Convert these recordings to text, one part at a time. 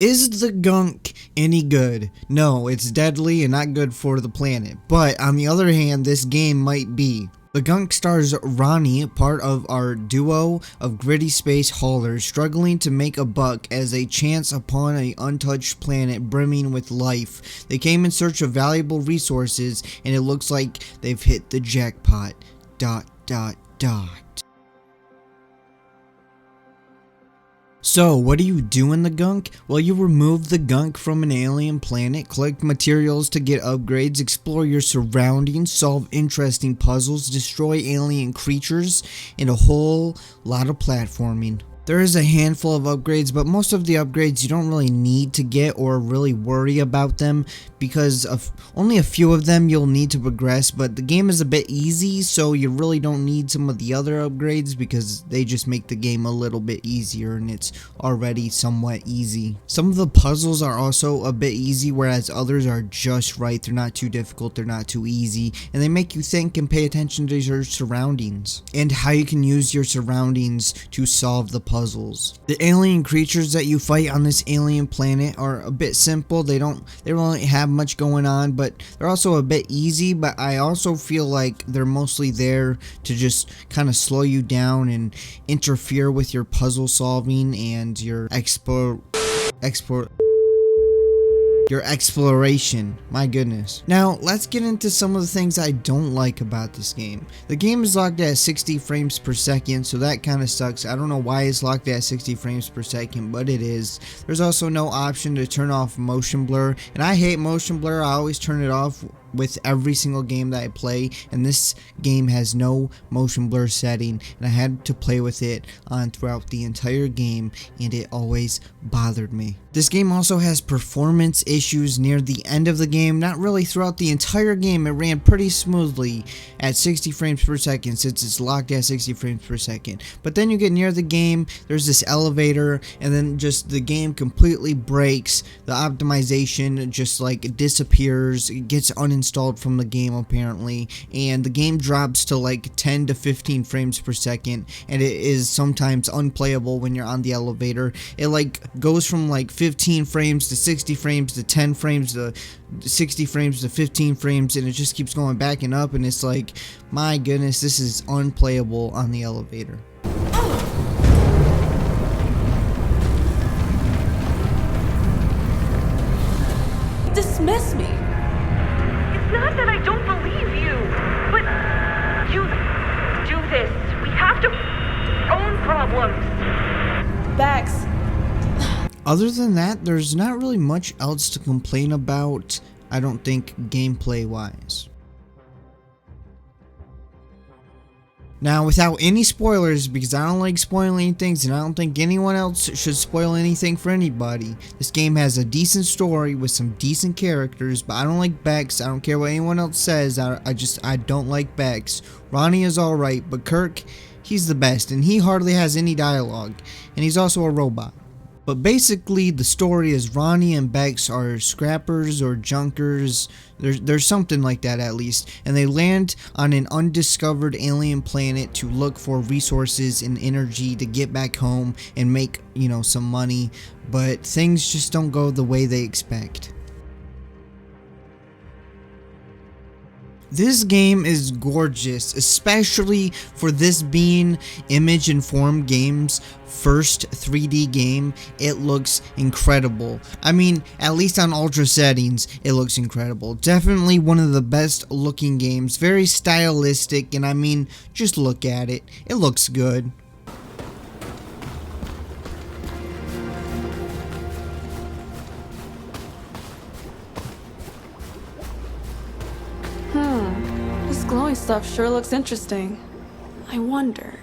Is the gunk any good? No, it's deadly and not good for the planet. But on the other hand, this game might be. The gunk stars Ronnie, part of our duo of gritty space haulers struggling to make a buck as they chance upon an untouched planet brimming with life. They came in search of valuable resources and it looks like they've hit the jackpot. ... So, what do you do in the gunk? Well, you remove the gunk from an alien planet, collect materials to get upgrades, explore your surroundings, solve interesting puzzles, destroy alien creatures, and a whole lot of platforming. There is a handful of upgrades, but most of the upgrades you don't really need to get or really worry about them because of only a few of them you'll need to progress, but the game is a bit easy, so you really don't need some of the other upgrades because they just make the game a little bit easier and it's already somewhat easy. Some of the puzzles are also a bit easy, whereas others are just right. They're not too difficult, they're not too easy, and they make you think and pay attention to your surroundings and how you can use your surroundings to solve the puzzles. The alien creatures that you fight on this alien planet are a bit simple. They don't really have much going on, but they're also a bit easy, but I also feel like they're mostly there to just kind of slow you down and interfere with your puzzle solving and your exploration. My goodness. Now, let's get into some of the things I don't like about this game. The game is locked at 60 frames per second, so that kind of sucks. I don't know why it's locked at 60 frames per second, but it is. There's also no option to turn off motion blur, and I hate motion blur. I always turn it off with every single game that I play, and this game has no motion blur setting, and I had to play with it on throughout the entire game, and it always bothered me. This game also has performance issues near the end of the game. Not really throughout the entire game. It ran pretty smoothly at 60 frames per second since it's locked at 60 frames per second. But then you get near the game, there's this elevator, and then just the game completely breaks. The optimization just like disappears. It gets uninstalled from the game apparently, and the game drops to like 10 to 15 frames per second, and it is sometimes unplayable when you're on the elevator. It like goes from like 15 frames to 60 frames to 10 frames to 60 frames to 15 frames, and it just keeps going back and up, and it's like, my goodness, this is unplayable on the elevator. Dismiss me. It's not that I don't believe you, but you do this. We have to own problems. Bax. Other than that, there's not really much else to complain about, I don't think, gameplay wise. Now, without any spoilers, because I don't like spoiling things and I don't think anyone else should spoil anything for anybody, this game has a decent story with some decent characters, but I don't like Bex. I don't care what anyone else says, I don't like Bex. Ronnie is alright, but Kirk, he's the best, and he hardly has any dialogue, and he's also a robot. But basically, the story is Ronnie and Bex are scrappers or junkers, there's something like that at least, and they land on an undiscovered alien planet to look for resources and energy to get back home and make, some money, but things just don't go the way they expect. This game is gorgeous, especially for this being Image Informed Games' first 3D game. It looks incredible. I mean, at least on ultra settings, it looks incredible. Definitely one of the best looking games, very stylistic, and I mean, just look at it. It looks good. This glowing stuff sure looks interesting. I wonder.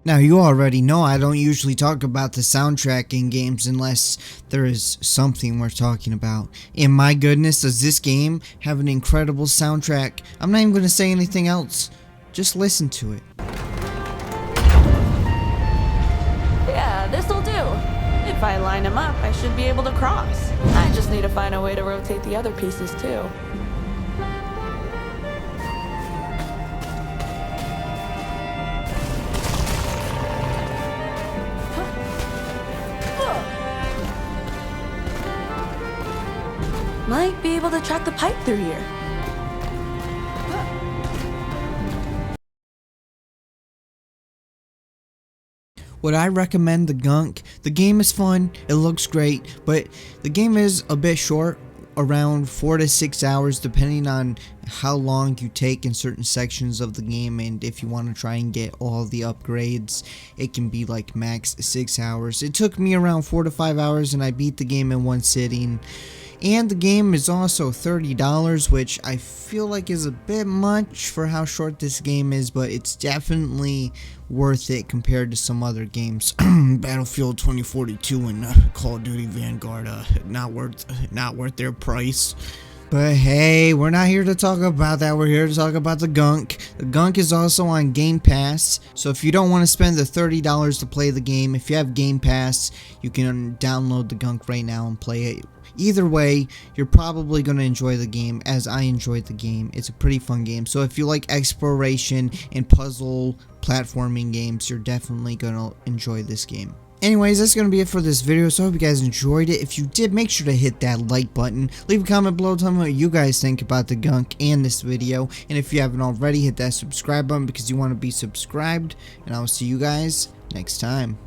Now, you already know I don't usually talk about the soundtrack in games unless there is something worth talking about. And my goodness, does this game have an incredible soundtrack. I'm not even going to say anything else. Just listen to it. Yeah, this'll do. It If I line them up, I should be able to cross. I just need to find a way to rotate the other pieces too. Might be able to track the pipe through here. Would I recommend the Gunk? The game is fun, it looks great, but the game is a bit short, around 4 to 6 hours depending on how long you take in certain sections of the game, and if you want to try and get all the upgrades, it can be like max 6 hours. It took me around 4 to 5 hours and I beat the game in one sitting. And the game is also $30, which I feel like is a bit much for how short this game is, but it's definitely worth it compared to some other games. Battlefield 2042 and Call of Duty Vanguard, not worth their price. But hey, we're not here to talk about that. We're here to talk about the Gunk. The Gunk is also on Game Pass. So if you don't want to spend the $30 to play the game, if you have Game Pass, you can download the Gunk right now and play it. Either way, you're probably going to enjoy the game as I enjoyed the game. It's a pretty fun game. So if you like exploration and puzzle platforming games, you're definitely going to enjoy this game. Anyways, that's going to be it for this video, so I hope you guys enjoyed it. If you did, make sure to hit that like button. Leave a comment below telling me what you guys think about the Gunk and this video. And if you haven't already, hit that subscribe button because you want to be subscribed. And I will see you guys next time.